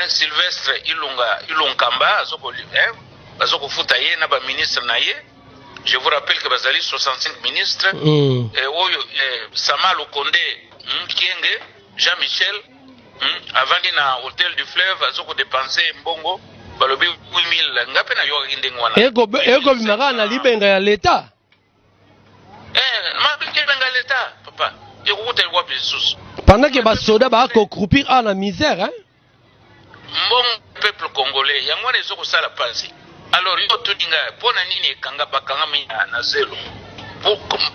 Sylvestre Ilonkamba azoko futa ye na ba ministre na ye. Je vous rappelle que bazali 65 ministres Sama Lukonde Kienge Jean-Michel avant na hôtel du fleuve azoko dépenser mbongo balobi 8000 ngape na yo indengwana ego bimara na libenga ya leta ma libenga leta papa ekukuta kwa bisus pendant que ba soda ba ko croupir à la misère mbongo peuple congolais yango na ezoko sala pasi. Alors yo tuninga pona nini kanga bakanga na zelo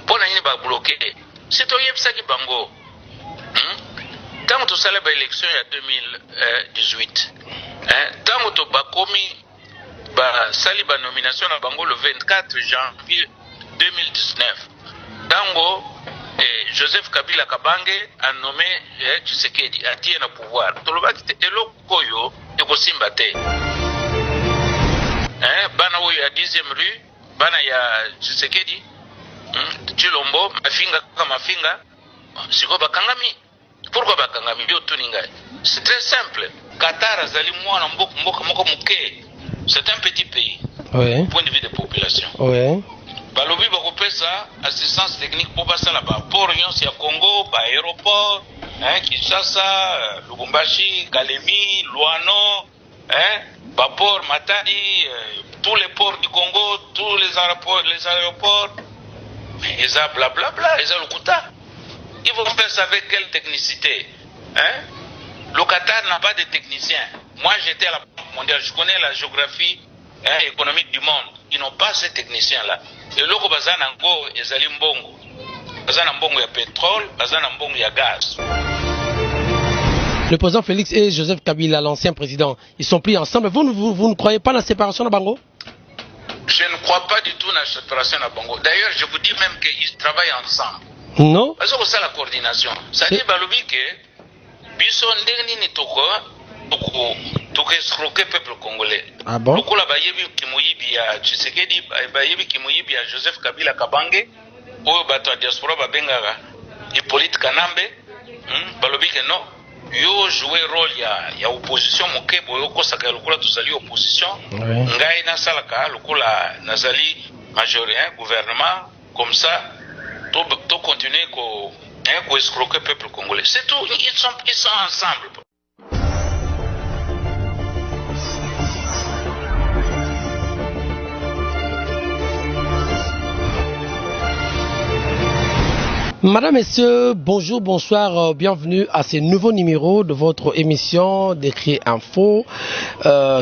pona nini ba bloquer c'est to yebsa ki bango tant to sala ba élection ya 2018 tant to bakomi ba sali ba nomination na bango le 24 janvier 2019 tango Joseph Kabila Kabange a nommé Tshisekedi a tie na pouvoir tolobaki te eloko yo ekosimba te. Bana oyo ya 10e rue bana ya Tshisekedi Chilombo mafinga kama mafinga siko bakangami. Pourquoi bakangami yo tuninga? C'est très simple. Qatar azali mwana mboka moko muke. C'est un petit pays. Oui. Point de vue de population. Oui. Balobi bakopesa assistance technique pour basala ba port nyonso ya Congo, ba aéroport, Kinshasa, Lubumbashi, Kalemi, Luano, Bapor, Matadi, tous les ports du Congo, tous les aéroports, ils ont blablabla, ils ont le quota. Ils vont faire ça avec quelle technicité? Le Qatar n'a pas de techniciens. Moi j'étais à la Banque mondiale, je connais la géographie économique du monde. Ils n'ont pas ces techniciens-là. Et là, ils ont mbongo. Ils ont mbongo ya pétrole, ils ont mbongo ya gaz. Le président Félix et Joseph Kabila, l'ancien président, ils sont pris ensemble. Vous ne croyez pas dans la séparation de Bango? Je ne crois pas du tout dans la séparation de Bango. D'ailleurs, je vous dis même qu'ils travaillent ensemble. Non. Parce que c'est la coordination. C'est-à-dire que biso ndenge ni toko escroquer peuple congolais. Ah bon? Lokola bayebi kimoyibi ya Tshisekedi, bayebi kimoyibi ya Joseph Kabila Kabange, oyo bato ya diaspora babengaka Hippolyte Kanambe, balobi que non. Yo jouer rôle ya opposition moke boyo kosaka lokola tozali opposition ngai na salaka lokola nazali majoritaire gouvernement comme ça to continuer ko escroquer peuple congolais. C'est tout, ils sont ensemble. Madame, Messieurs, bonjour, bonsoir, bienvenue à ce nouveau numéro de votre émission Décret Info,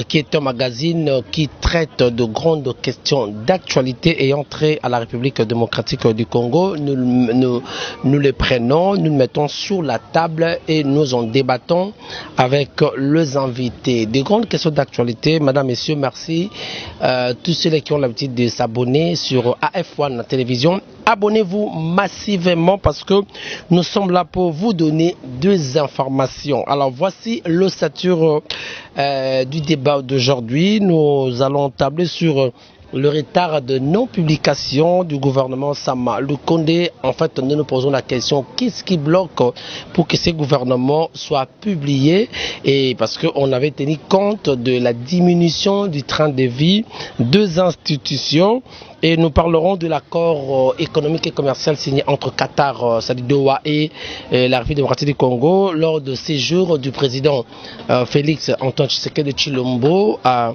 qui est un magazine qui traite de grandes questions d'actualité ayant trait à la République démocratique du Congo. Nous les prenons, nous les mettons sur la table et nous en débattons avec les invités. Des grandes questions d'actualité, Madame, Messieurs, merci. Tous ceux qui ont l'habitude de s'abonner sur AF1 la télévision, abonnez-vous massivement parce que nous sommes là pour vous donner deux informations. Alors voici l'ossature du débat d'aujourd'hui. Nous allons tabler sur le retard de non-publication du gouvernement Sama Lukonde. En fait, nous nous posons la question, qu'est-ce qui bloque pour que ce gouvernement soit publié? Et parce qu'on avait tenu compte de la diminution du train de vie, deux institutions. Et nous parlerons de l'accord économique et commercial signé entre Qatar, Doha et la République démocratique du Congo lors de séjour du président Félix Antoine Tshisekedi de Chilombo à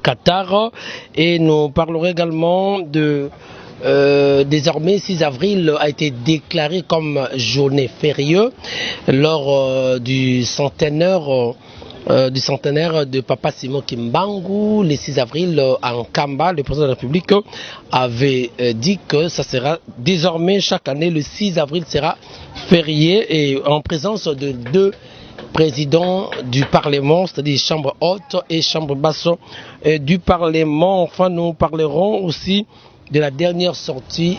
Qatar. Et nous parlerons également de désormais 6 avril a été déclaré comme journée fériée lors du centenaire de Papa Simon Kimbangu. Le 6 avril en Kamba, le président de la République avait dit que ça sera désormais chaque année le 6 avril sera férié, et en présence de deux président du Parlement, c'est-à-dire chambre haute et chambre basse du Parlement. Enfin, nous parlerons aussi de la dernière sortie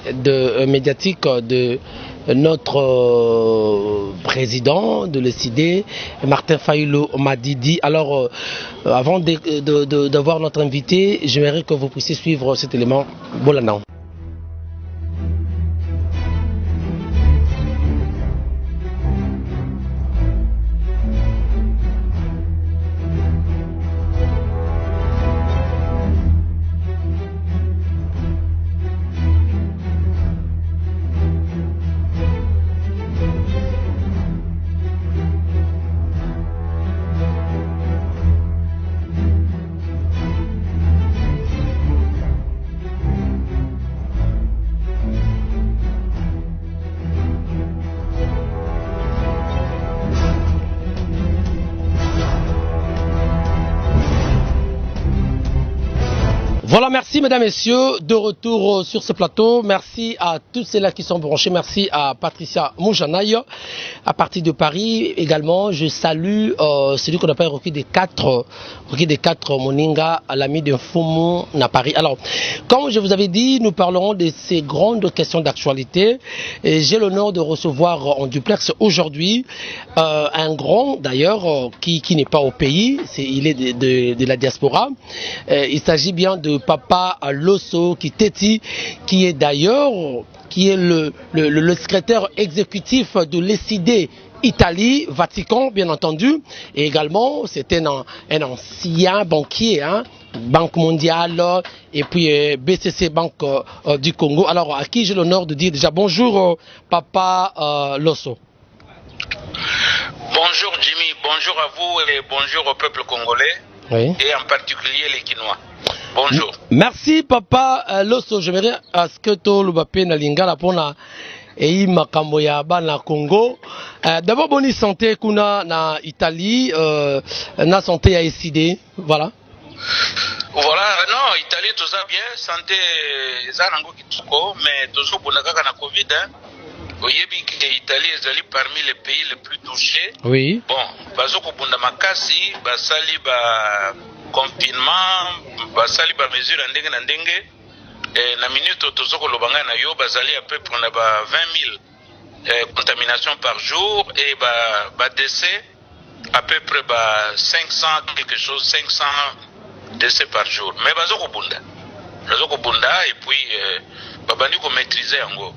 médiatique de notre président de l'ECD, Martin Fayulu Madidi. Alors, avant de voir notre invité, j'aimerais que vous puissiez suivre cet élément. Bolana. Voilà, merci mesdames, messieurs, de retour sur ce plateau. Merci à tous ceux-là qui sont branchés. Merci à Patricia Moujanaï, à partir de Paris. Également, je salue celui qu'on appelle Rocky des 4 Moninga, à l'ami de Foumou, à Paris. Alors, comme je vous avais dit, nous parlerons de ces grandes questions d'actualité. Et j'ai l'honneur de recevoir en duplex aujourd'hui un grand, d'ailleurs, qui n'est pas au pays. Il est de la diaspora. Il s'agit bien de Papa Losso Kiteti, qui est d'ailleurs le secrétaire exécutif de l'ECD Italie, Vatican, bien entendu, et également c'est un ancien banquier, hein, Banque mondiale et puis BCC Banque du Congo. Alors à qui j'ai l'honneur de dire déjà bonjour Papa Losso. Bonjour Jimmy, bonjour à vous et bonjour au peuple congolais, oui. Et en particulier les Kinois. Bonjour. Merci Papa Losso. J'aimerais à ce que tu le na lingala pona et makambo ya bana Congo. D'abord bonne santé kuna na Italie, na santé ya ECD, voilà. Voilà, non, Italie tout ça bien, santé za nango kitoko, mais toujours bonaka na Covid hein. Oyebi que l'Italie est parmi les pays les plus touchés. Oui. Bon, bazoko bunda makasi, basali ba confinement, basali ba mesure ndenge na ndenge. Et na minute tozoko lobanga na yo bazali à peu près na ba 20 000 contaminations par jour et ba décès à peu près ba 500 quelque chose, 500 décès par jour. Mais bazoko bunda et puis babandi ko maîtriser yango.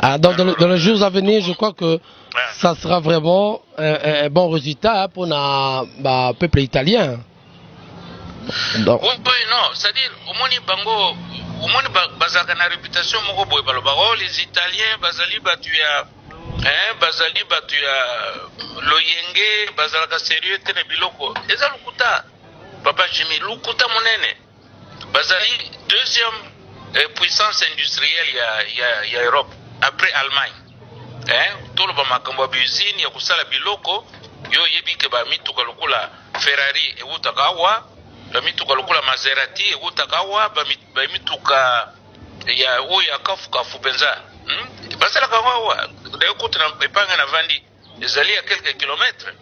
Ah, dans les jours à venir, je crois que ça sera vraiment un bon résultat pour le peuple italien. Donc. Oui, non, c'est-à-dire, au moins, bazaka réputation, les Italiens, bazali batuya, loyenge, bazalaka sérieux, tene biloko. Eza lukuta, Papa Jimmy, lukuta monene. Bazali, deuxième puissance industrielle, il y a Europe. Après Allemagne, tout le monde a usine, il y a kusala biloko, yo yebi ke ba mituka lokula Ferrari e utakawa, ba mituka lokula Maserati e utakawa, ba mituka ya oya kafu benza. Basala kawa, d'ailleurs quand on epanga na vandi, ezali à quelques kilomètres.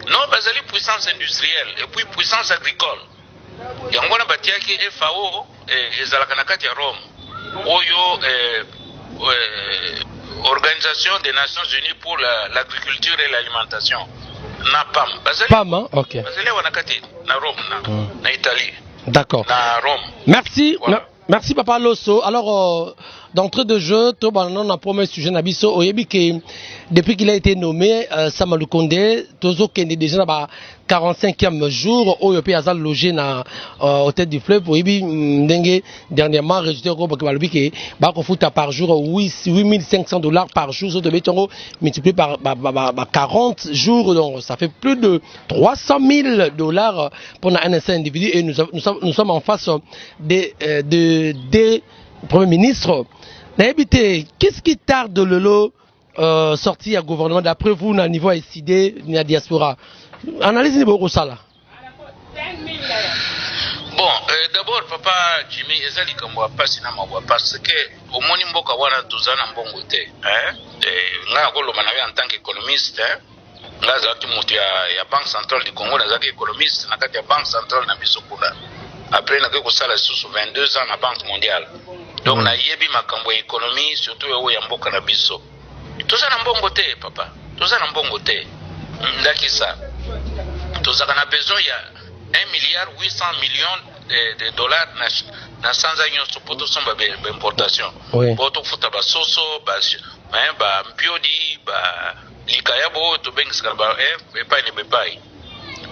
Non, bazali puissance industrielle et puis puissance agricole. Yango na batiaki FAO ezalaka na kati ya Rome. Oyo Organisation des Nations Unies pour l'agriculture et l'alimentation. NAPAM. PAM, hein? Ok. Na Rome, na Italie. D'accord. Na Rome. Merci. Voilà. Merci Papa Losso. Alors, d'entrée de jeu, on a premier sujet Nabiso. Oyebi que depuis qu'il a été nommé, Samalou Kondé, Tozo Kende déjà na 45e jour, Oyopi Azal logé na hôtel du fleuve. Oyebi Ndenge dernièrement résulté au Balobi que Bako Fouta par jour 8500 $ par jour, so de Betongo multiplié par 40 jours, donc ça fait plus de 300 000 $ pour un seul individu et nous sommes en face des premiers ministres. Qu'est-ce qui tarde de Lolo sorti à gouvernement d'après vous au niveau SID, à diaspora? Analyse ni beaucoup ça là. Bon, d'abord papa Jimmy ezali kamwa pasi na mawa parce que au moni mboka wana tozana mbongo te, nga ko loma na en tant qu'économiste, nga za mutu ya Banque centrale du Congo, na za économiste na kati ya Banque centrale na biso kuna. Après na ko sala sous 22 ans na Banque mondiale. Donc na yebi makambo ya économie surtout yo ya mboka na biso. Tozana mbongo te papa, tozana mbongo te. Ndakisa. Tozaka na besoin ya 1,8 milliard de dollars na sanza nyonso poto somba importation. Poto futa ba soso ba mpiodi ba likayabo to bengisaka ba epai ne bepai.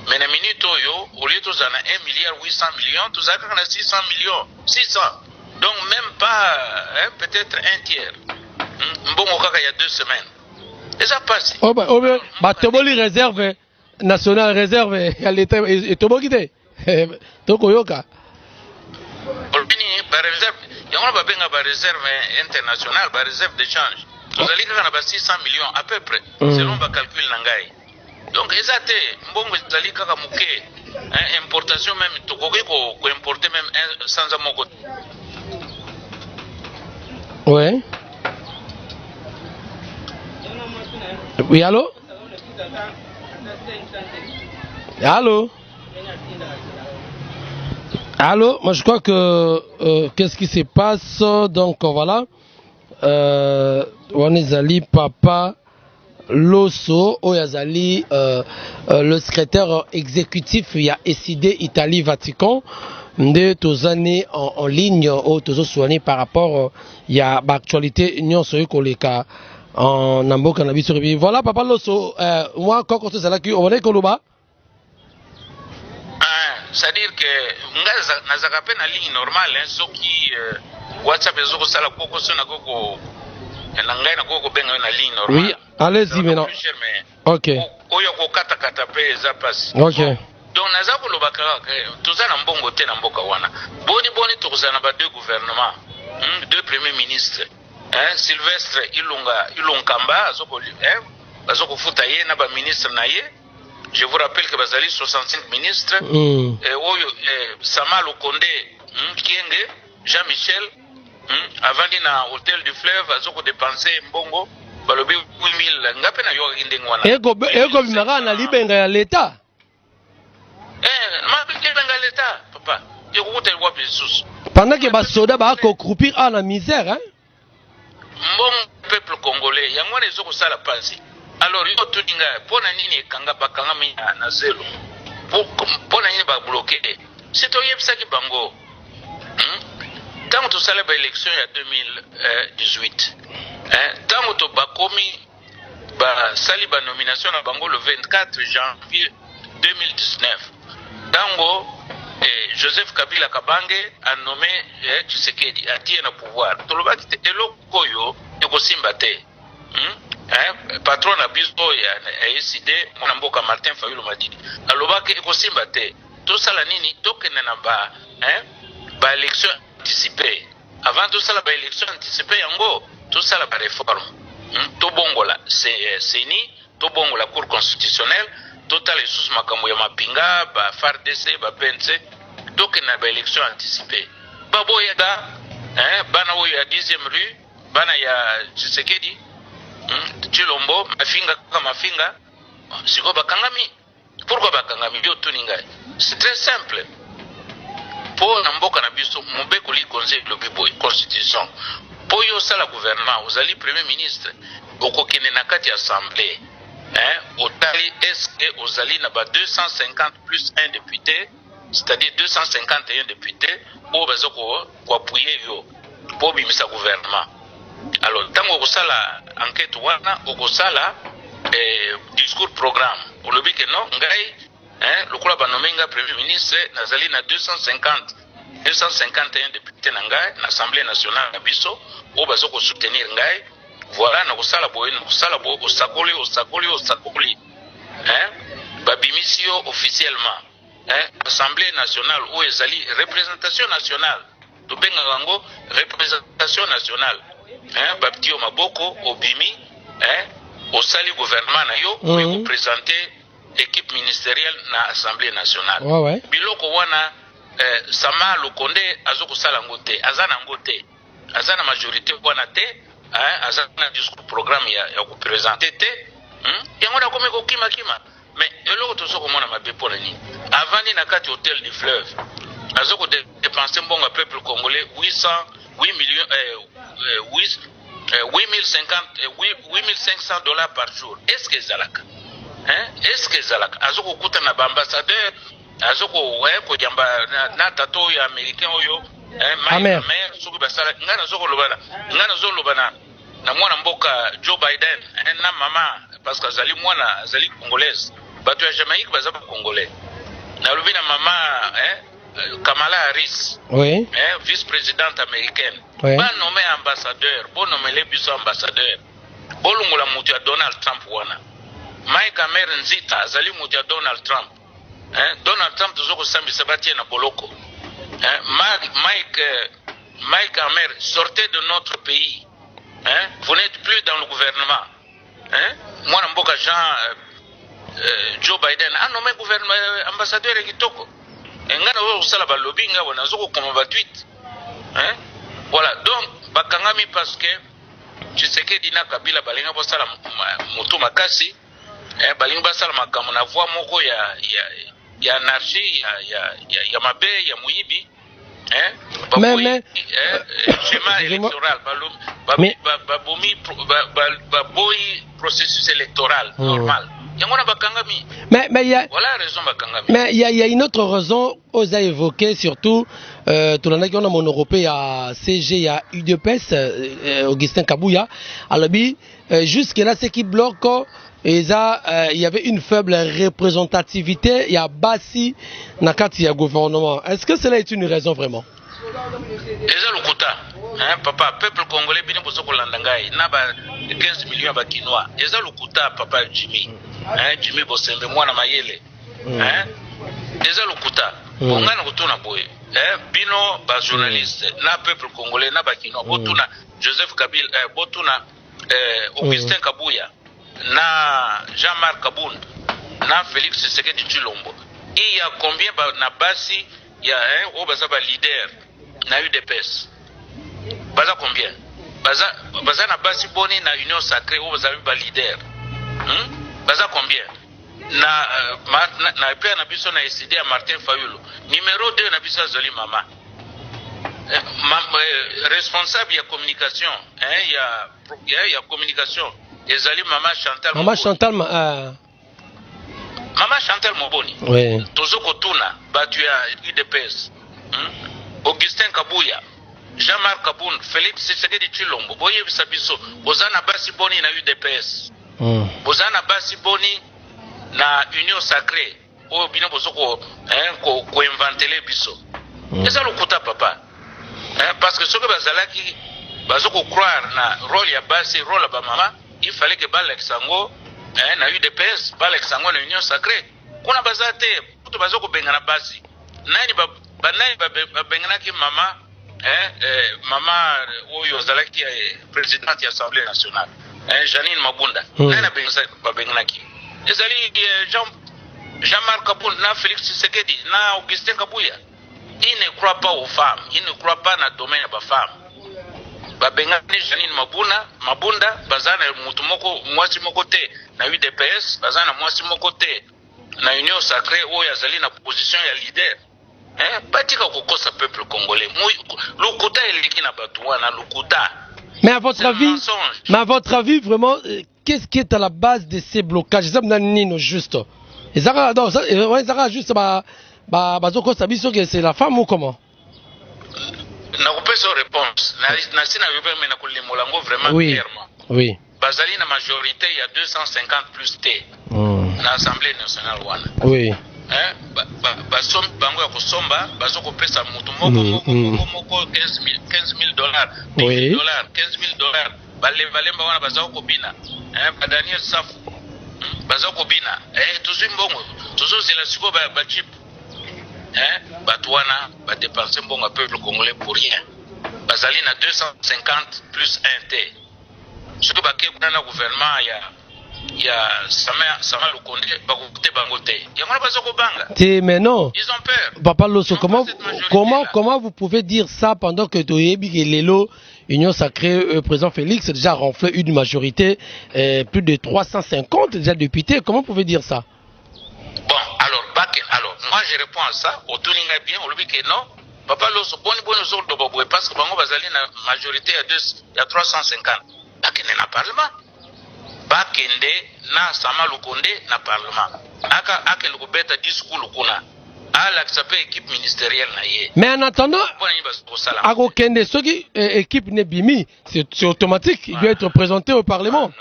Mais na minute oyo au lieu tozana 1,8 milliard tozaka na 600 millions 600. Donc même pas peut-être un tiers. Mbongo kaka il y a 2 semaines. Et ça passe. Bah toboli réserve nationale réserve à l'état et toboki te. Tokoyoka. Ba réserve, yango ba benga ba réserve internationale, ba réserve d'échange. Tozali kaka na ba 600 millions à peu près selon ba calcul na ngai. Donc ezate mbongo ezali kaka muke, importation même tokoki ko importer même sans amoko. Ouais. Oui, allô? Allô? Allô? Moi je crois que qu'est-ce qui se passe? Donc voilà. On est allé papa Loso Oyazali, le secrétaire exécutif il y a SID Italie Vatican de tozane en ligne ou tozo soigné par rapport il y a actualité union sur koleka en nambo cannabis sur voilà papa Loso moi quand on se là qui on est koloba c'est-à-dire que ngaza nazaka pe na ligne normale soki WhatsApp ezoko sala koko sona koko nangai na koko benga na ligne normale. Oui, allez-y maintenant. OK. Oyo ko kata pe za passe. OK. Donc naza ko lobaka toza na mbongo te na mboka wana. Boni toza na ba deux gouvernements, deux premiers ministres. Sylvestre Ilonkamba azoko futa ye na ba ministre na ye. Je vous rappelle que bazali 65 ministres. Oyo Sama Lukonde Kienge, Jean-Michel avant na hôtel du fleuve azoko dépenser mbongo balobi 8000 ngape na yo ndengo wana eko bimaka na libenga ya leta ma libenga leta papa yekukuta kwa bisus pendant que basoda ba ko croupir à la misère mbongo peuple congolais yango na ezoko sala pasi. Alors yo tudinga pona nini kanga bakanga na zelo pona nini ba bloquer c'est to yebsaki bango tant que ça l'élection il y a 2018 tant que bakomi ba sali ba nomination na bango le 24 janvier 2019 tango Joseph Kabila Kabange a nommé Tshisekedi a tie na pouvoir tolobaki te eloko yo ekosimba te patron na biso ya ECD mona mboka Martin Fayulu Madidi alobaki ekosimba te to sala nini tokende na ba élection anticipée. Avant tout ça, la élection anticipée, tout ça, la réforme. Tout bongola, c'est ni, tout bongola cour constitutionnelle, total et sous makambo ya mapinga, ba FARDC, ba PNC, donc il y a élection anticipée. Babo yada, bana wo ya 10e rue, bana ya Tshisekedi, Chilombo, mafinga kama mafinga, siko bakangami. Pourquoi bakangami yo tuninga? C'est très simple. Pour Namboka Nabiso, Mobeko li conseil le biboy constitution. Pour yo sala gouvernement, vous allez premier ministre, oko kene na kati assemblée. Otali est-ce que vous allez na ba 250 plus 1 député, c'est-à-dire 251 députés, pour bazoko ko appuyer yo pour bimisa gouvernement. Alors tango ko sala enquête wana oko sala discours programme. Pour le que non, ngai le club a nommé un premier ministre, Nazali na 251 députés na ngai, l'Assemblée nationale na biso, ou bazo ko soutenir ngai, voilà na kusala boye, osakoli, babimisio officiellement, Assemblée nationale ou ezali représentation nationale, to benga rango représentation nationale, babtio maboko obimi, osali gouvernement na yo, ou présenter l'équipe ministérielle na Assemblée nationale. Ouais. Biloko wana Sama Lukonde azoko sala ngote, azana ngote. Azana majorité wana te, azana discours programme ya ko présenter te. Yango na komeko kima. Mais eloko tosoko mona mabepo na ni. Avant ni na kati hôtel du fleuve. Azoko dépenser mbonga peuple congolais 8500 dollars par jour. Est-ce que zalaka? Est-ce que zalaka azoko kuta na ambassadeur azoko ko jamba na tato ya américain oyo maire soki basala ngana zoko lobana na mwana mboka Joe Biden na mama parce que azali mwana azali congolaise bato ya Jamaïque bazaba congolais na lobi na mama Kamala Harris vice-présidente américaine ba nommé ambassadeur bon nommé le biso ambassadeur bolungola mutu ya Donald Trump wana Mike Amer Nzita azali mutu ya Donald Trump. Donald Trump tozoko sambisa batie na boloko. Mike Amer, sortez de notre pays. Vous n'êtes plus dans le gouvernement. Mwana mboka Joe Biden a nommé ambassadeur kitoko ngana wo sala ba lobby nga wana zoko koma ba tweet hein voilà donc bakangami parce que Tshisekedi na Kabila balinga bo sala moto makasi balinga ba sala makambo na voix moko ya anarchie ya mabe ya muyibi mais schéma électoral baboyi processus électoral normal. Mais il y a une autre raison aux a évoqué surtout tout le monde mon européen il y a CG il y a UDPS Augustin Kabouya alors jusque là ce qui bloque il y avait une faible représentativité il y a Bassi nakati ya gouvernement. Est-ce que cela est une raison vraiment? Papa, peuple congolais bino bosoko landangai na ba 15 millions ba kinois. Eza lukuta papa Jimmy. Jimmy Bosembe mwana mayele. Eza lukuta. Bongana kutuna boye. Bino ba journaliste na peuple congolais na ba kinois botuna Joseph Kabila botuna Augustin Kabouya na Jean-Marc Kabund na Félix Tshisekedi Tshilombo. Il y a combien na basi ya obaza ba leader na UDPS? Baza combien? Baza na basi boni na Union Sacrée où vous avez ba leader. Baza combien? Na pia na biso na SID ya Martin Fayulu. Numéro 2 na biso Zoli Mama. Responsable ya communication, ya communication. Ezali Mama Chantal Mama Moboni. Mama Chantal Moboni. Oui. Tozoko tuna batu ya UDPS. Augustin Kabouya. Jean-Marc Kabund, Félix Tshisekedi Tshilombo, boye bisabiso, bozana basi boni na UDPS. Bozana basi boni na Union Sacrée. O bino bozoko ko inventele biso. Eza lokuta papa. Parce que ce que bazalaki bazoko croire na rôle ya basi, rôle ba mama, il fallait que balexango na UDPS, balexango na Union Sacrée. Kuna bazate, puto bazoko bengana basi. Nani ba bengana ki mama Mama Oyo Zalaki présidente de l'Assemblée nationale, Janine Mabunda, Nana Benganaki. Ezali Jean-Marc Kabund, na Félix Tshisekedi, na Augustin Kabouya. Ils ne croient pas aux femmes, ils ne croient pas dans le domaine des femmes. Babengani Janine Mabunda, bazana mutumoko mwasi mokote na UDPS, bazana mwasi mokote na Union Sacrée Oyo Zali na position ya leader. Batika kukosa peuple congolais. Lukuta eliki na batuana lukuta. Mais à votre avis, vraiment, qu'est-ce qui est à la base de ces blocages? Ça me donne juste. Et ça, juste bazoko sabiso que c'est la femme ou comment? Na kupesa réponse. Na sina yobeme na kulimolango vraiment clairement. Oui. Bazali na majorité il y a 250 plus T. Na Assemblée nationale wana. Oui. Basombi bango ya kosomba bazoko pesa mutu moko 15,000 dollars, $10,000, $15,000 balemba wana bazako kobina ba Daniel Safu bazako kobina tuzwi mbongo tuzozela siko ba chip batu wana ba dépenser mbongo à peuple congolais pour rien. Bazali na 250 plus 1 T. Siko baké kuna gouvernement ya Sama Lukonde bakoute bangote. Yangona bazoko banga. Mais non. Ils ont peur. Papa Loso, comment vous pouvez dire ça pendant que Toyebi et Lelo, Union Sacrée, président Félix, déjà renflé une majorité, plus de 350 déjà députés. Comment vous pouvez dire ça? Bon, alors moi je réponds à ça. Au Tuninga bien, on lui dit que non. Papa Loso, bonne zone parce que bango bazali na majorité à 350. Bakene na parlement. Bakende na Sama Lukonde na parlement. Ake lukubeta discours kuna. Ala kisape équipe ministérielle na ye. Mais en attendant, Ako Kende, ce qui équipe Nebimi, c'est automatique, il doit être présenté au Parlement.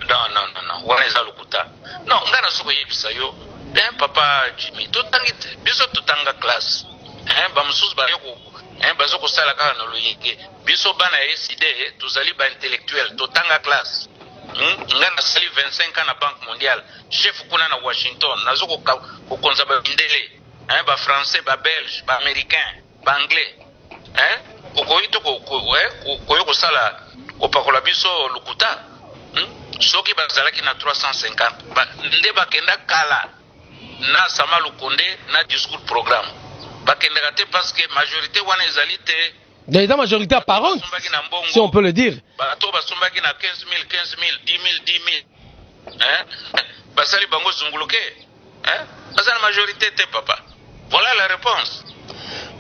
Non. Waneza lukuta. Non, ngana soko yebisa yo. Papa Jimmy, tutangite, biso tutanga classe. Bamususu ba yoko. Bazoko sala kaka na loyeke. Biso bana SID, tuzali ba intellectuel, tutanga classe. Ngana sali 25 ans na Banque mondiale, chef kuna na Washington, nazoko kokonza ba bindele, ba français, ba belge, ba américain, ba anglais. Kokoito koyo kosala kopakola biso lukuta. soki bazalaki na 350 nde bakenda kala na Sama Lukonde na discours programme bakendaka te parce que majorité wana ezali te. Il y a majorité apparente, si on peut le dire. Bato basombaki na 15 000, 10 000. Basali bango zunguluke. Basa na majorité te papa. Voilà la réponse.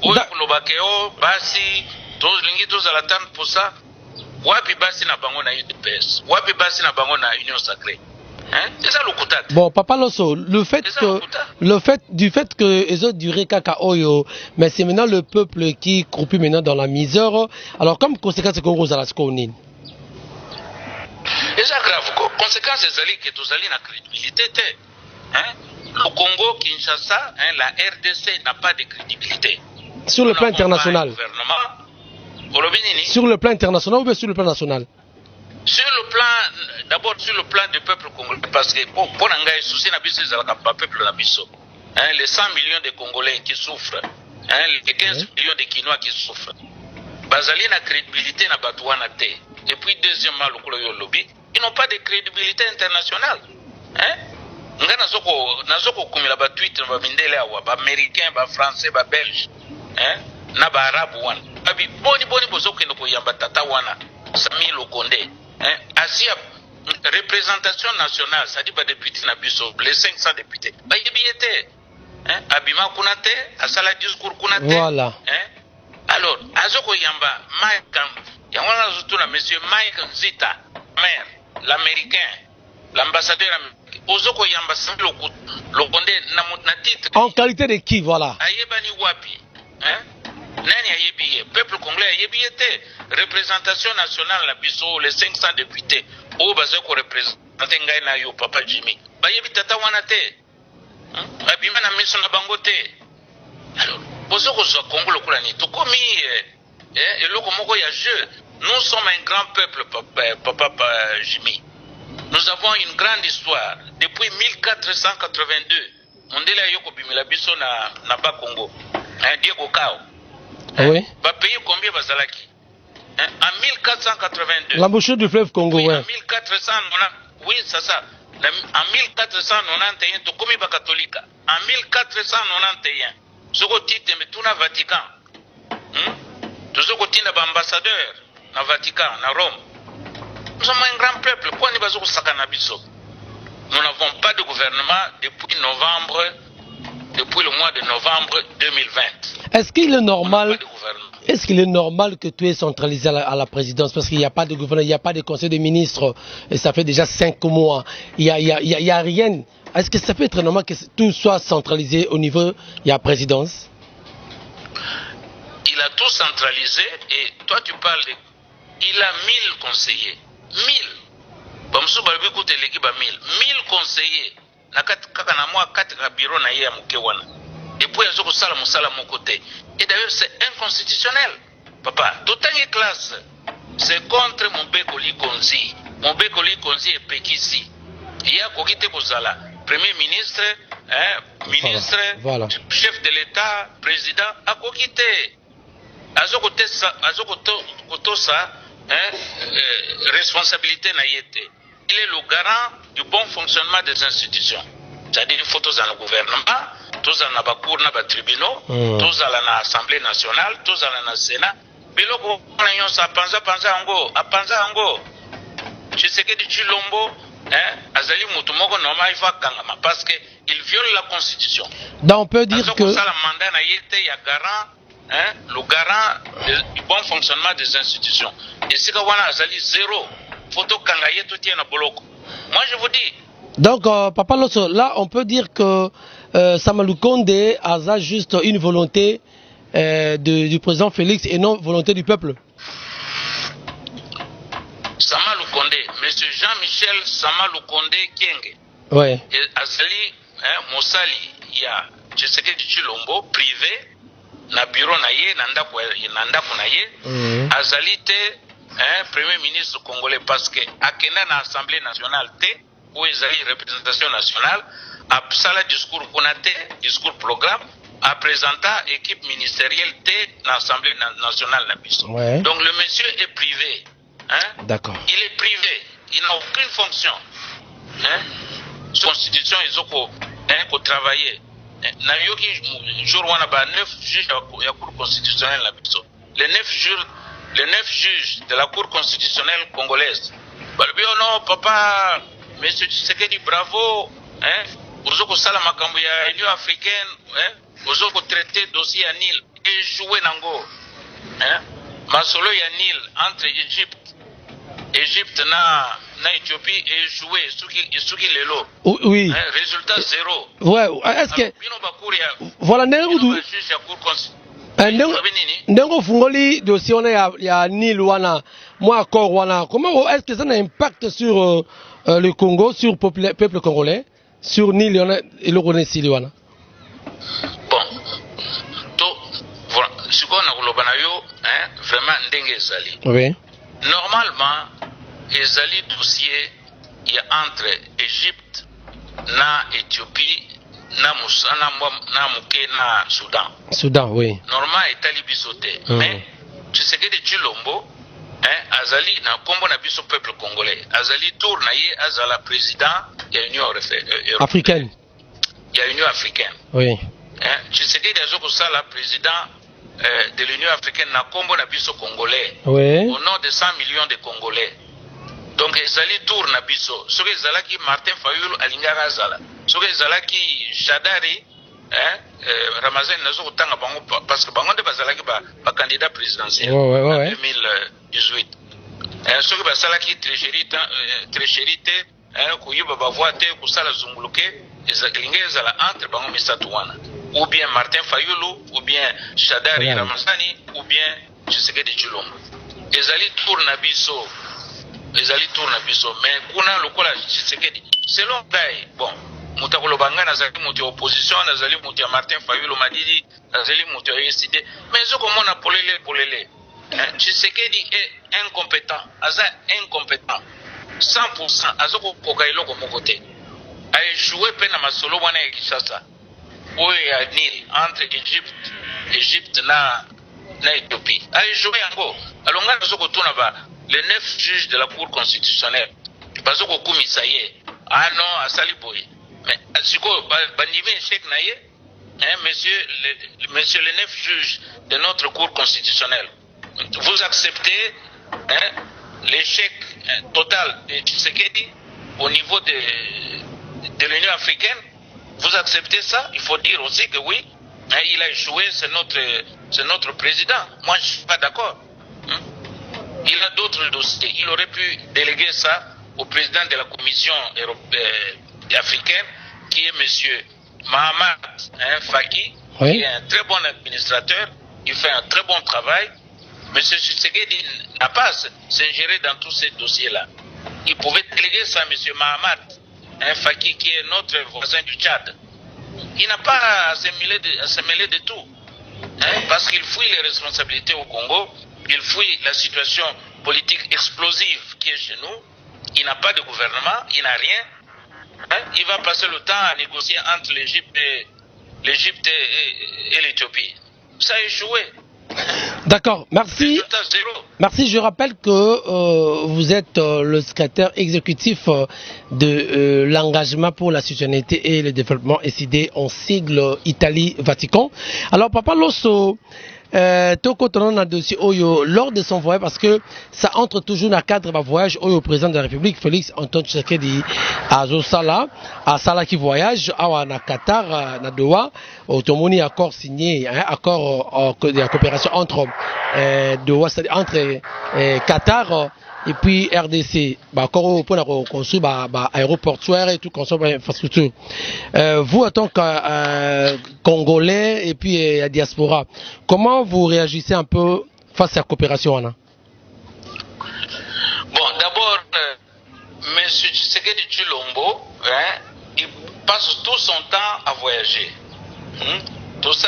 Oyo kulobakeo basi tolingi tozala 30%. Wapi basi na bango na UDPS? Wapi basi na bango na Union Sacrée? C'est ça le contact. Bon, Papa Loso, le fait que les autres duré Oyo, mais c'est maintenant le peuple qui croupit maintenant dans la misère. Alors, comme conséquence, c'est qu'on rose à la sconine. C'est ça grave. Conséquence, c'est que tous allez na crédibilité. Le Congo, Kinshasa, la RDC n'a pas de crédibilité. Sur le plan international. Sur le plan international ou bien sur le plan national? Sur le plan, d'abord sur le plan du peuple congolais, parce que pour Nangaï, souci n'abisso, ils pas peuple n'abisso. Les 100 millions de Congolais qui souffrent, les 15 millions de Kinois qui souffrent. Bazali na crédibilité na Batouana te. Et puis deuxièmement, le Koloyo Lobby, ils n'ont pas de crédibilité internationale. Nga nazoko kumila ba tweet ba mindele awa ba américain ba français ba belge na ba arabe wana abi boni bozoko ndoko yamba tata wana Sami Lukonde Asia représentation nationale, ça dit pas député na biso, les 500 députés. Ba yebiete. Abima kunate, asala discours kunate. Voilà. Alors, azoko yamba Mike yangwana zutuna monsieur Mike Nzita, maire, l'américain, l'ambassadeur américain. Ozoko yamba Sami Lukonde na titre. En qualité de qui, voilà. Ayebani wapi. Nani ayebiye, peuple congolais ayebiye te. Représentation nationale la biso, les 500 députés. O bazeko représenter ngai na yo papa Jimmy. Bayebi tata wana te. Abima na miso na bango te. Alors, bozoko zo Congo lokula ni tokomi eloko moko ya jeu. Nous sommes un grand peuple papa Jimmy. Nous avons une grande histoire depuis 1482. Mondela yoko bimila biso na ba Congo. Diego Kao. Oui. Va payer combien bazalaki? En 1482. L'embouchure du fleuve Congo, oui. Ouais. En 1490, oui, c'est ça. En 1491, tu commis catholique. En 1491, ce que tu as tout le Vatican. Tu as dit ambassadeur dans le Vatican, dans Rome. Nous sommes un grand peuple. Pourquoi nous avons Nous n'avons pas de gouvernement depuis le mois de novembre 2020. Est-ce qu'il est normal? Est-ce qu'il est normal que tu es centralisé à la présidence parce qu'il n'y a pas de gouvernement, il n'y a pas de conseil des ministres et ça fait déjà 5 mois. Il y a rien. Est-ce que ça peut être normal que tout soit centralisé au niveau de la présidence? Il a tout centralisé et toi tu parles de... Il a 1000 conseillers. 1000. 1000 conseillers. Et puis il y a mon côté. Et d'ailleurs c'est inconstitutionnel. Papa, d'autant que classe, c'est contre mon Bekoli Konzi. Mon Bekoli Konzi est Pekisi. Il y a Kokite Kozala, Premier ministre, voilà. Chef de l'État, président, à Kokite. Azokotosa, responsabilité naïete. Il est le garant du bon fonctionnement des institutions. C'est-à-dire qu'il faut tous dans le gouvernement, tous dans la cour, dans les tribunaux, tous dans l'Assemblée nationale, tous dans le Sénat. Mais là, on a panza ango. Je sais que du Chilombo, Azali Moutoumoko normal il faut kangama parce que il viole la Constitution. Donc on peut dire que ça la mandat naïete il y a garant, le garant du bon fonctionnement des institutions. Et si Kawana Azali zéro, photo kangaye tout tient na boloko. Moi je vous dis. Donc, Papa Loso, là, on peut dire que Sama Lukonde a juste une volonté du président Félix et non volonté du peuple. Sama Lukonde, M. Jean-Michel Sama Lukonde Kienge. Ouais. Azali, Moussali, il y a Tshisekedi Tshilombo, privé, na bureau naye, nandako naye, Azali te, premier ministre congolais, parce que Akena na Assemblée nationale te, où ils ont une représentation nationale, à ça discours discours programme, à présenter équipe ministérielle de l'Assemblée nationale. Ouais. Donc le monsieur est privé. D'accord. Il est privé. il n'a aucune fonction. Hein? Constitution, ils ont travaillé. Nayoki, jour où on a 9 juges de la Cour constitutionnelle. Les 9 juges de la Cour constitutionnelle congolaise. Non, papa, monsieur Tshisekedi, bravo. Vous avez fait l'Union africaine, vous avez traité le dossier à Nil et joué Nango. Masolo ya Nil entre Égypte na Éthiopie et joué Suki Lelo. Oui. Résultat 0. Ouais, est-ce que voilà Ndengo fungoli dossier on ya Nil wana moi accord wana comment est-ce que ça a un impact sur le Congo, sur le peuple congolais, sur Nil et le connaissez wana? Bon. Voilà, ce qu'on a vraiment ndenge ezali. Oui. Normalement, ezali dossier il y a entre Égypte na Éthiopie na Muke na Soudan, oui. Normalement etali bisote. Mais Tshisekedi Tshilombo azali na kombo na biso peuple congolais. Azali tour na ye azala président de l'Union africaine. Il y a l'Union africaine. Oui. Tshisekedi azoko sala président de l'Union africaine na kombo na biso congolais. Oui. Au nom de 100 millions de Congolais. Donc ezali tour na biso. Soki ezalaki Martin Fayulu alingaka azala. Soki ezalaki Shadari Ramazani nazo kotanga bango parce que bango nde bazalaki ba candidat présidentiel en 2018. Soki basalaki tricherie te koyiba bavoi te kosala zunguluke elingi ezala entre bango misato wana. Ou bien Martin Fayulu, ou bien Shadari Ramazani, ou bien Tshisekedi Tshilombo. Ezali tour na biso. Mais kuna lokola Tshisekedi. Selon Gai, bon, mutakolo banga nazali muti opposition, nazali muti Martin Fayulu Madidi, nazali muti USD. Mais ce qu'on a polele. Tshisekedi est incompétent. Incompétent. 100%. Azoko kokailo ko mokote. A échoué peine à masolo wana ya Kinshasa. Oyo ya Nil entre Égypte na Éthiopie. A échoué encore. Alonga nazoko tuna ba les 9 juges de la Cour constitutionnelle. Bazoko kumisaye. Ah non, asali boy. Mais siko banime échec na ye. Monsieur les 9 juges de notre Cour constitutionnelle. Vous acceptez l'échec total de Tshisekedi au niveau de l'Union africaine? Vous acceptez ça? Il faut dire aussi que oui, il a échoué, c'est notre président. Moi, je ne suis pas d'accord. Il a d'autres dossiers. Il aurait pu déléguer ça au président de la Commission africaine, qui est M. Mahamat Faki, oui, qui est un très bon administrateur. Il fait un très bon travail. M. Tshisekedi n'a pas à s'ingérer dans tous ces dossiers-là. Il pouvait déléguer ça à M. Mahamat Faki, qui est notre voisin du Tchad. Il n'a pas à se mêler de tout. Parce qu'il fuit les responsabilités au Congo, il fuit la situation politique explosive qui est chez nous. Il n'a pas de gouvernement, il n'a rien. Il va passer le temps à négocier entre l'Égypte et l'Éthiopie. Ça a échoué. D'accord, merci. Merci, je rappelle que vous êtes le secrétaire exécutif de l'engagement pour la citoyenneté et le développement SID en sigle Italie-Vatican. Alors, Papa Losso, Toko Tonon a dossier Oyo lors de son voyage, parce que ça entre toujours dans le cadre de voyage au président de la République, Félix Antoine Tshisekedi, à Zosala, à Sala qui voyage, à Qatar, à Doha, au Tomoni accord signé, accord de coopération entre Doha, entre Qatar et puis RDC, encore pour construire aéroportuaire et tout, construire infrastructure. Vous, en tant que Congolais et puis la diaspora, comment vous réagissez un peu face à la coopération, Anna? Bon, d'abord, M. Tshisekedi Tshilombo, il passe tout son temps à voyager. Tout ça,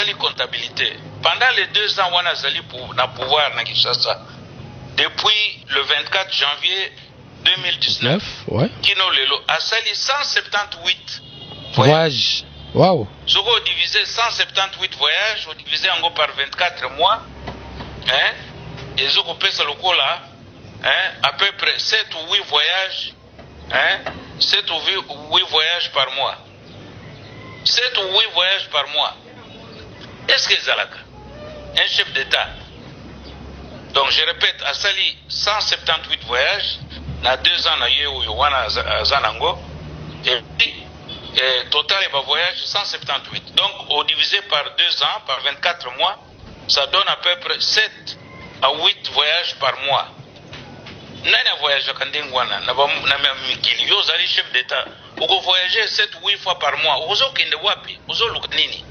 il comptabilité. Pendant les 2 ans, on a sali pour pouvoir na Kinshasa. Depuis le 24 janvier 2019, Kino Lelo a sali 178 voyages. Wow. Si on divisait 178 voyages, on divisait encore par 24 mois, et si on pèse le coup là, à peu près 7 ou 8 voyages, 7 ou 8 voyages par mois. 7 ou 8 voyages par mois. Est-ce que Zalaka, un chef d'État, donc je répète, à Sali, 178 voyages, na 2 ans, na Yowana Zanango, et puis, total, il va voyage 178. Donc, au divisé par 2 ans, par 24 mois, ça donne à peu près 7 à 8 voyages par mois. Nani a voyagé à Kandengwana, na mikili, yo zali chef d'État, ou voyager 7 ou 8 fois par mois, ou kende wapi, ou lukanini.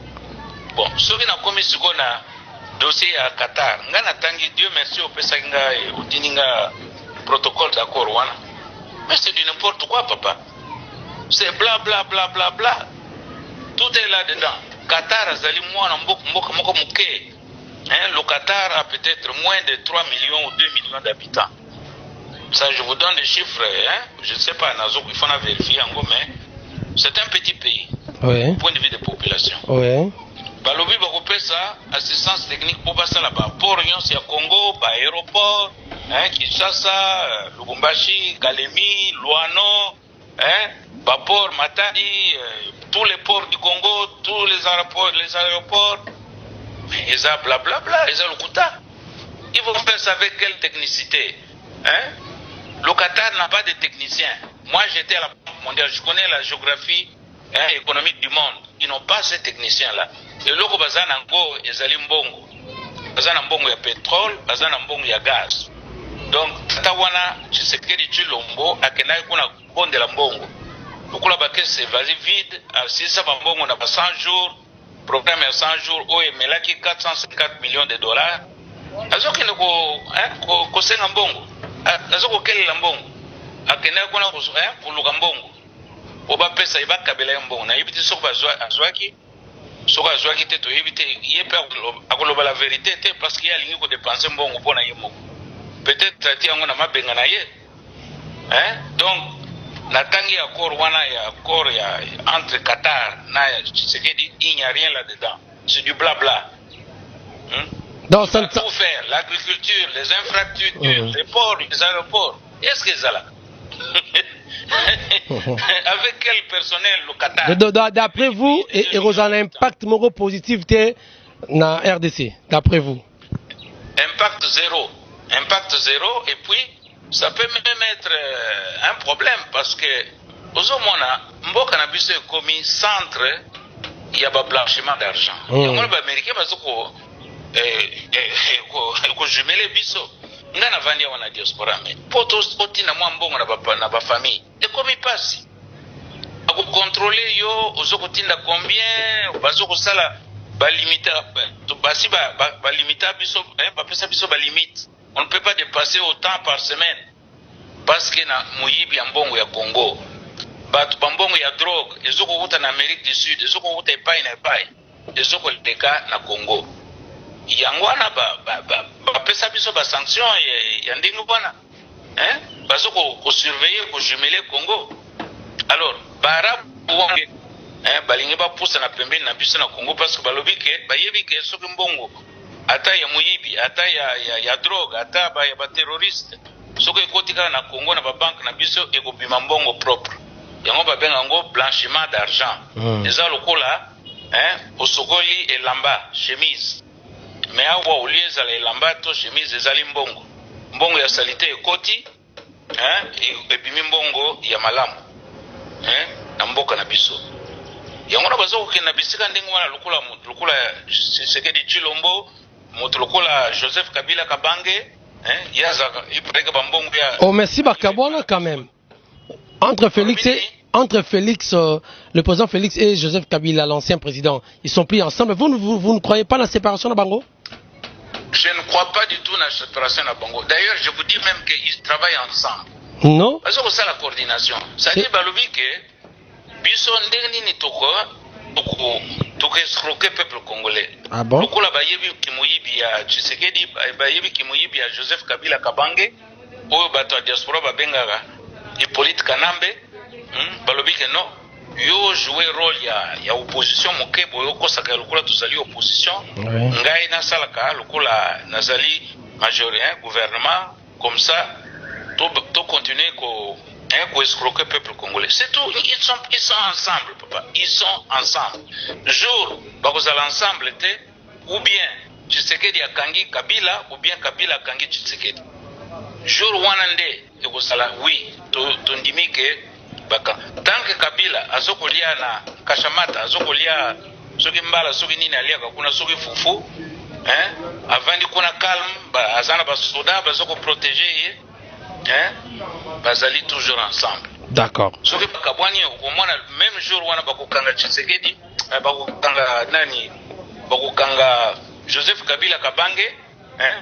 Bon, ce qui n'a commis ce qu'on a dossier à Qatar, ngana tangi, Dieu merci, au Pesaginga et au Tininga protocole d'accord, wana. Mais c'est du n'importe quoi, papa. C'est bla bla bla bla bla. Tout est là-dedans. Qatar a zali mwana mboka moko muke. Le Qatar a peut-être moins de 3 millions ou 2 millions d'habitants. Ça, je vous donne des chiffres, je ne sais pas, il faut vérifier en gros, mais c'est un petit pays. Oui. Du point de vue des populations. Oui. Balobi bakopé ça, assistance technique pour passer là-bas. Port Nyonsi à Congo, aéroport, Kinshasa, Lubumbashi, Kalemi, Luano, Port Matadi, tous les ports du Congo, tous les aéroports. Ils ont blablabla, ils ont le quota. Ils vont faire ça avec quelle technicité? Le Qatar n'a pas de techniciens. Moi j'étais à la Banque mondiale, je connais la géographie économique du monde. Ils n'ont pas ces techniciens-là. Et loko bazana ngo ezali mbongo. Bazana mbongo ya pétrole, bazana mbongo ya gaz. Donc tawana Tshisekedi Tshilombo akenda kuna bonde la mbongo. Lokula bakese vazi vide, asisa mbongo na 100 jours, programme ya 100 jours o emelaki 450 millions de dollars. Azokende ko senga mbongo. Azoko kelela mbongo. Akenda kuna kuluka mbongo. Oba pesa ibakabela mbongo na yibiti soko azwaki. Soko azwaki te to yibite yepe akoloba la vérité te parce qu'il y a lingi ko dépenser mbongo pona yemo. Peut-être ati yango na mabenga na ye. Donc natangi accord wana ya accord ya entre Qatar na Tshisekedi, il n'y a rien là-dedans. C'est du blabla. Donc ça tout faire, l'agriculture, les infrastructures, les ports, les aéroports. Est-ce que ça là? Avec quel personnel le Qatar? D'après vous, et un impact moro positif na RDC, d'après vous? Impact zéro. Impact zéro, et puis ça peut même être un problème parce que aux hommes, mboka na biso commis centre, il y a pas blanchiment d'argent. Il y a un américain ko jumelé biso. Ngana vania wana diaspora mais poto otina mwa mbongo na ba famille et comme il passe ako contrôler yo ozoko tinda combien bazoko sala ba limiter to basi ba limiter biso ba pesa biso ba limite. On ne peut pas dépasser autant par semaine parce que na muyibi ya mbongo ya Congo batu bambongo ya drogue ezoko kuta na Amérique du Sud ezoko kuta epai na epai ezoko leka na Congo. Yangwana pesa biso ba sanction ya ndingo bwana bazoko ko surveiller ko jumeler Congo. Alors bara wange balingi ba poussa na pembeni na biso na Congo parce que balobi ke bayebi ke soki mbongo ata ya muyibi ata ya drogue ata ba terroriste soki ekotika na Congo na ba banque na biso ekobima mbongo propre yango ba benga ngo blanchiment d'argent. Eza lokola osokoli elamba chemise. Mais awa ulieza la elamba to chemise ezali mbongo. Mbongo ya salite ekoti, ebimi mbongo ya malamu. Na mboka na biso. Yango na bazo kokenda bisika ndenge wana lokola Tshisekedi Tshilombo, moto lokola Joseph Kabila Kabange, yaza ipreka ba mbongo ya. Oh merci bakabona quand même. Entre Félix, le président Félix et Joseph Kabila, l'ancien président, ils sont pris ensemble. Vous ne croyez pas à la séparation de Bango? Je ne crois pas du tout à la séparation de Bango. D'ailleurs, je vous dis même qu'ils travaillent ensemble. Non. Parce que c'est la coordination. C'est-à-dire que biso ndenge ni toko escroquer peuple congolais. Ah bon? Lokola bayebi kimuyibi ya Tshisekedi, bayebi kimuyibi ya Joseph Kabila Kabange, oyo bato ya diaspora babengaka Hippolyte Kanambe. Balobi que non, yo jouer rôle ya opposition moke boyo kosaka lokola tozali opposition. Ngai na salaka lokola nazali majoritaire gouvernement comme ça to continuer ko escroquer peuple congolais. C'est tout. Ils sont ensemble, papa. Ils sont ensemble. Jour bakozala ensemble ou bien Tshisekedi akangi Kabila ou bien Kabila akangi Tshisekedi. Jour wanande ekozala oui to ndimi ke baka. Tant que Kabila azokolia na kashamata azokolia soki mbala soki nini alia kuna soki fufu avandi kuna calme azana basoda bazoko protéger bazali toujours ensemble. D'accord. Soki bakabwani okomona même jour wana bakokanga Tshisekedi bakokanga nani bakokanga Joseph Kabila Kabange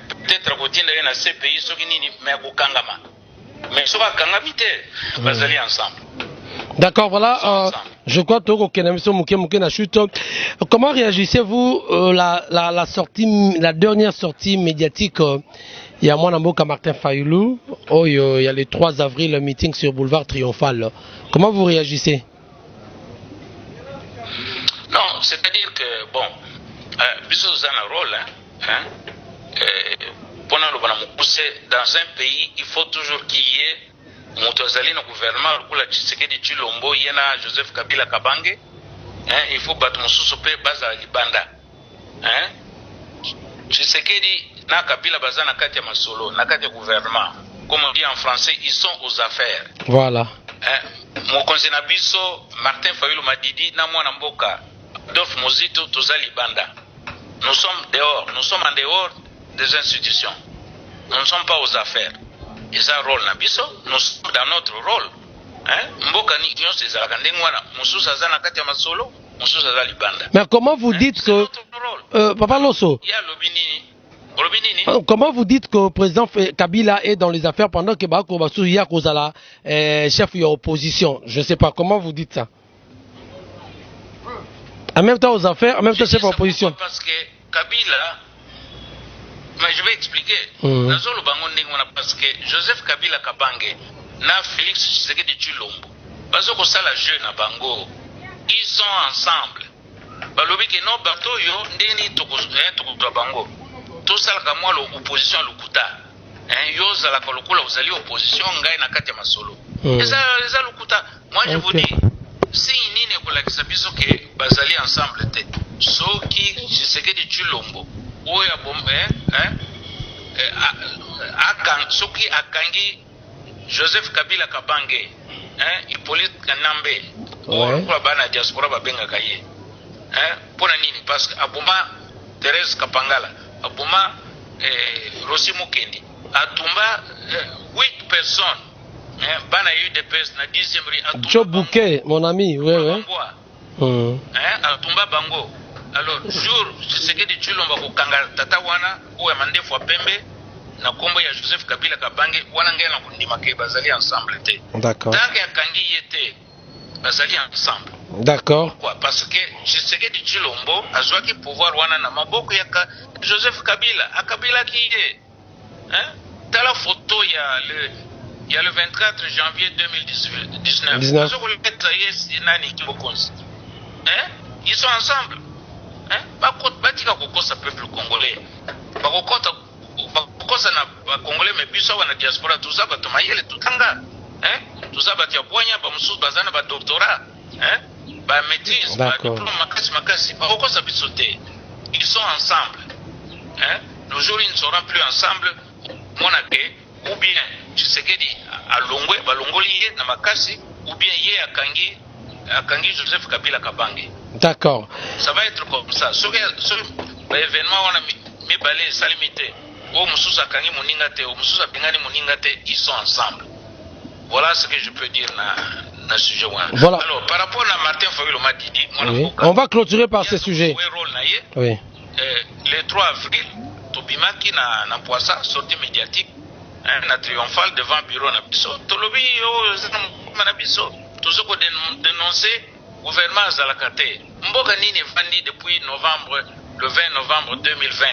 peut-être kotinda na CPI soki nini mais kokangama mais soki akangami te bazali ensemble. D'accord, voilà. Je crois que comment réagissez-vous la dernière sortie médiatique il y a moi Namboka Martin Fayulu, il y a le 3 avril le meeting sur Boulevard Triomphal. Comment vous réagissez? Non, c'est-à-dire que bon, bisous un rôle pendant le pousser dans un pays, il faut toujours qu'il y ait Moutazali no gouvernement lukula Tshisekedi Chilombo yena Joseph Kabila Kabange il faut battre mususu pe baza libanda Tshisekedi na Kabila baza na kati ya masolo na kati ya gouvernement comme on dit en français ils sont aux affaires. Voilà. Mokonzi na biso Martin Fayulu Madidi na mwana mboka Adolphe Muzito toza libanda. Nous sommes dehors, nous sommes en dehors des institutions. Nous ne sommes pas aux affaires. Et ça rôle na biso, nous sommes dans notre rôle. Mboka ni nyonso ezalaka ndenge wana, mususu aza na kati ya masolo, mususu aza libanda. Mais comment vous dites que Papa Loso, comment vous dites que le président Kabila est dans les affaires pendant que Bako Bassou Yakozala chef de l'opposition? Je ne sais pas comment vous dites ça. En même temps aux affaires, en même temps chef de l'opposition. Parce que Kabila, mais je vais expliquer. Parce que Joseph Kabila Kabange na Félix Tshisekedi Tshilombo bazo ko sala jeu na bango, ils sont ensemble. Balobi ke no bato yo ndeni to bango. To sala ka mwa opposition lukuta. Yo zala ka lokula uzali opposition ngai na kati ya masolo. Eza lukuta. Moi je vous dis si nini ko la kisabiso ke bazali ensemble te. Soki Tshisekedi Tshilombo oya bombe soki akangi Joseph Kabila Kabange Hippolyte Kanambe kwa bana diaspora babenga kaye pona nini parce que abuma Thérèse Kapangala abuma Rossi Mukendi atumba 8 personnes bana UDPS na 10e rue atumba Joe Bouquet mon ami atumba bango. Alors jour Tshisekedi Tshilombo kokanga tata wana oya mandefu pembe na kombo ya Joseph Kabila Kabange wana ngena kundima ke bazali ensemble te. D'accord. Tant que akangi yete bazali ensemble. D'accord. Pourquoi? Parce que Tshisekedi Tshilombo azwaki pouvoir wana na maboko ya Joseph Kabila akabila ki ye. Dans la photo il y a le 24 janvier 2019. Ils sont ensemble. Batika kokosa peuple congolais. Bakosa na Congolais mais biso wana diaspora tuza batumayele tutanga. Tuza batia ponya ba mususu bazana ba doctorat. Ba maîtrise, ba diplôme makasi. Bakosa biso te. Ils sont ensemble. Le jour ils ne seront plus ensemble. Monake ou bien Tshisekedi alongwe balongoli na makasi ou bien ye akangi Joseph Kabila Kabange. D'accord. Ça va être comme ça. Ce événement on a mis balé salimité. Oh mususa kangi muningate, oh mususa pingani muningate, ils sont ensemble. Voilà ce que je peux dire na sujet one. Voilà. Alors par rapport à Martin Fayulu Madidi, on va clôturer par ce sujet. Oui. Le 3 avril, Tobimaki na Poissa, sortie médiatique, na triomphal devant bureau na biso. Tolobi na biso. Toujours qu'on dénoncer gouvernement Zalakate. Mboka nini vandi depuis le 20 novembre 2020.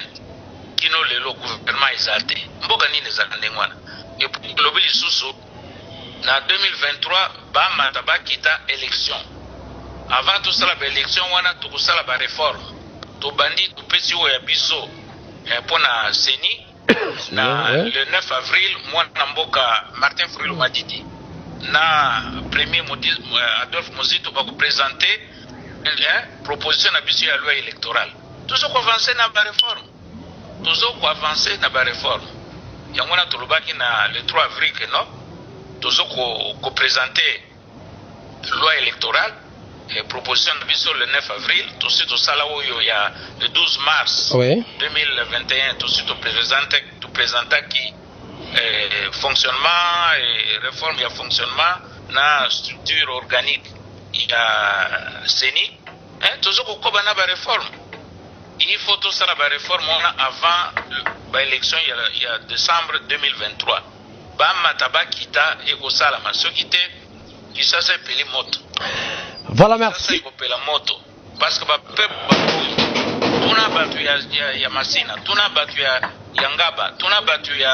Kino le gouvernement Izate. Mboka nini Zalakandengwana. Et pour le Lisusu, en 2023, Bama Tabakita élection. Avant tout ça, l'élection, on a tout ça, la réforme. Tout bandit, tout petit ou yabiso, pour la CENI, Le 9 avril, moi Namboka Martin Fayulu Madidi na premier Adolphe Muzito va vous présenter proposition na biso ya loi électorale. Toujours qu'on avance na ba réforme. Toujours qu'on avance na ba réforme. Yango na tulubaki na le 3 avril que non. Toujours qu'on présenter loi électorale et proposition na biso le 9 avril, tout suite au sala oyo ya le 12 mars 2021 tout suite tout présenter qui fonctionnement et réforme il y a fonctionnement na structure organique il y a CENI toujours qu'on a ba réforme il faut tout ça la réforme avant l'élection il y a décembre 2023 ba mataba kita et ko sala masokite qui ça c'est peli moto. Voilà, merci. Parce que tuna batu ya Masina, tuna batu ya Ngaba, tuna batu ya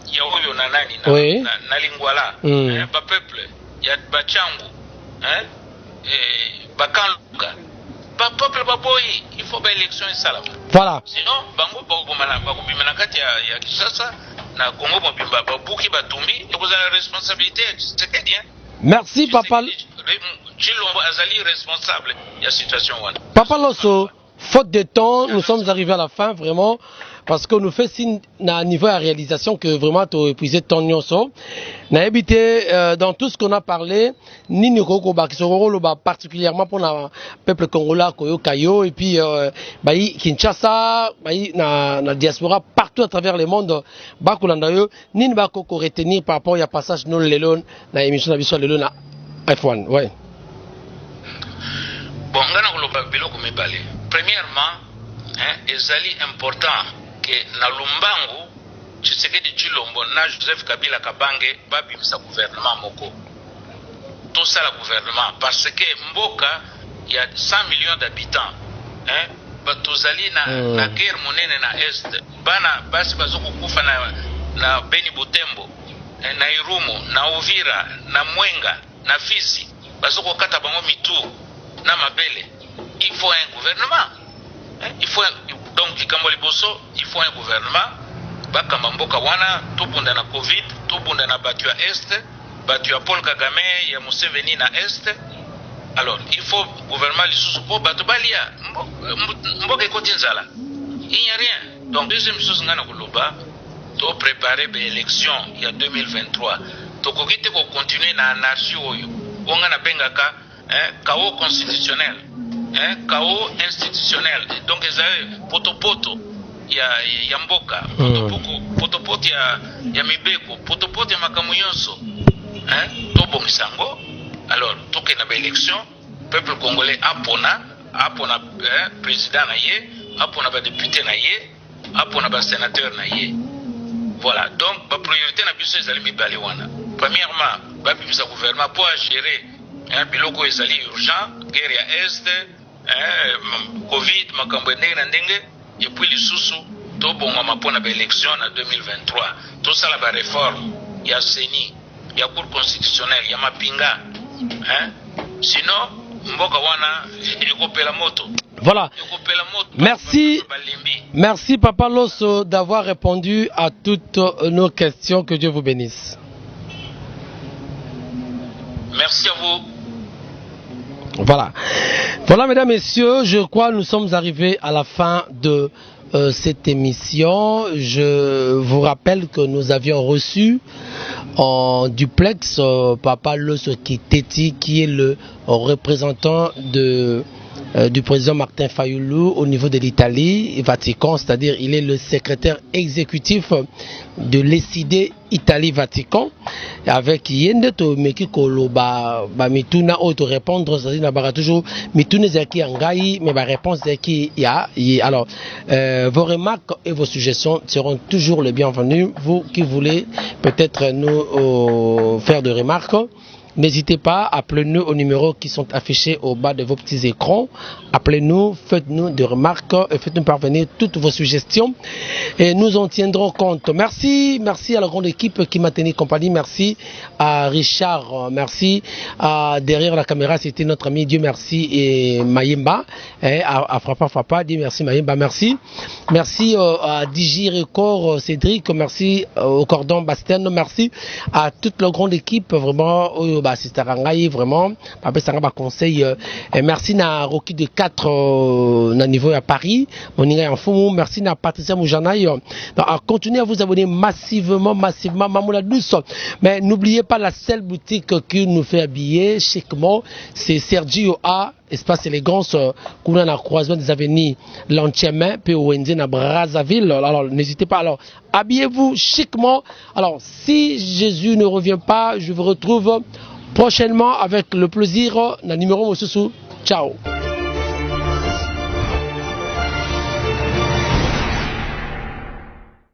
huyo na nani na Lingwala, ba peuple ya Bachangu, Bakanluka, ba peuple baboyi, il faut ba élection et salama. Voilà. Sinon bango bakubimana kati ya Kinshasa na Congo mobimba babuki batumbi, et vous avez la responsabilité, c'est bien. Merci Papa. Responsable de la situation. Papa Loso, faute de temps, nous sommes arrivés à la fin vraiment parce que nous faisons un niveau de réalisation que vraiment tu as épuisé ton nyonso. Na habité dans tout ce qu'on a parlé, ni Nikoko Bakisoro particulièrement pour le peuple congolais Koyo Kayo et puis Kinshasa, na diaspora partout à travers le monde, Bakulandayo, ni Bakoko retenir par rapport à passage non lelon na émission na lelon na F1, ouais. Bon, premièrement, ezali important que na Lumbangu Tshisekedi Tshilombo na Joseph Kabila Kabange babimisa gouvernement moko. Tout ça le gouvernement parce que Mboka il y a 100 millions d'habitants. Batozali na guerre monene na est. Bana basi bazoko kufa na Beni Butembo, na Irumu, na Uvira, na Mwenga, na Fizi. Bazoko kata bango mitu na mabele. Il faut un gouvernement. Il faut donc il faut un gouvernement. Bakamba mboka wana tubunda na Covid, tubunda na batu ya est, batu ya Paul Kagame ya Museveni na est. Alors, il faut gouvernement lisusu po batu balia mboka ekoti nzala. Il n'y a rien. Donc deuxième chose ngana kuluba to préparer l'élection il y a 2023. To kokite ko continuer na anarchie oyo. Onga na bengaka chaos constitutionnel, chaos institutionnel. Donc ezali poto ya mboka, poto ya mibeko, poto ya makamu yonso. To bongisango. Alors, toke na ba élection, peuple congolais apona président na ye, apona ba député na ye, apona ba sénateur na ye. Voilà, donc ba priorité na biso ezali mibale wana. Premièrement, ba bimisa gouvernement pour gérer biloko ezali urgent, guerre ya est, Covid, makambo ndenge na ndenge, et puis lisusu to bonga mapona ba élection na 2023. Tout ça la ba réforme, ya CENI, ya cour constitutionnelle, ya mapinga. Sinon, mboka wana ekopela moto. Voilà. Merci Papa Loso d'avoir répondu à toutes nos questions. Que Dieu vous bénisse. Merci à vous. Voilà. Voilà, mesdames, messieurs, je crois que nous sommes arrivés à la fin de cette émission. Je vous rappelle que nous avions reçu en duplex Papa Loso Kiteti, qui est le représentant du président Martin Fayulu au niveau de l'Italie, Vatican, c'est-à-dire il est le secrétaire exécutif de l'ECD Italie-Vatican, avec Yende to meki kolo ba mituna auto répondre, c'est-à-dire na bara toujours mituna zaki angai, mais ba réponse zaki ya. Alors vos remarques et vos suggestions seront toujours les bienvenues. Vous qui voulez peut-être nous faire des remarques, N'hésitez pas, appelez-nous au numéro qui sont affichés au bas de vos petits écrans. Appelez-nous, faites-nous des remarques et faites-nous parvenir toutes vos suggestions et nous en tiendrons compte. Merci à la grande équipe qui m'a tenu compagnie. Merci à Richard, merci derrière la caméra, c'était notre ami Dieu merci et Mayimba, à Frappa, Dieu merci Mayimba, merci à DJ Record, Cédric, merci au Cordon Bastien, merci à toute la grande équipe, vraiment, Sister Rangaï, vraiment, conseil, merci à Rocky de 4 na niveau à Paris, merci à Patricia Moujanaï, continuez à vous abonner massivement, Mamoula Douce, mais n'oubliez pas la seule boutique qui nous fait habiller chiquement, c'est Sergio A, espace élégance, qu'on a croisement des avenues Lantiamin, puis au Wendy à Brazzaville. Alors n'hésitez pas, alors habillez-vous chiquement. Alors si Jésus ne revient pas, je vous retrouve prochainement avec le plaisir, le numéro Mosusu. Ciao.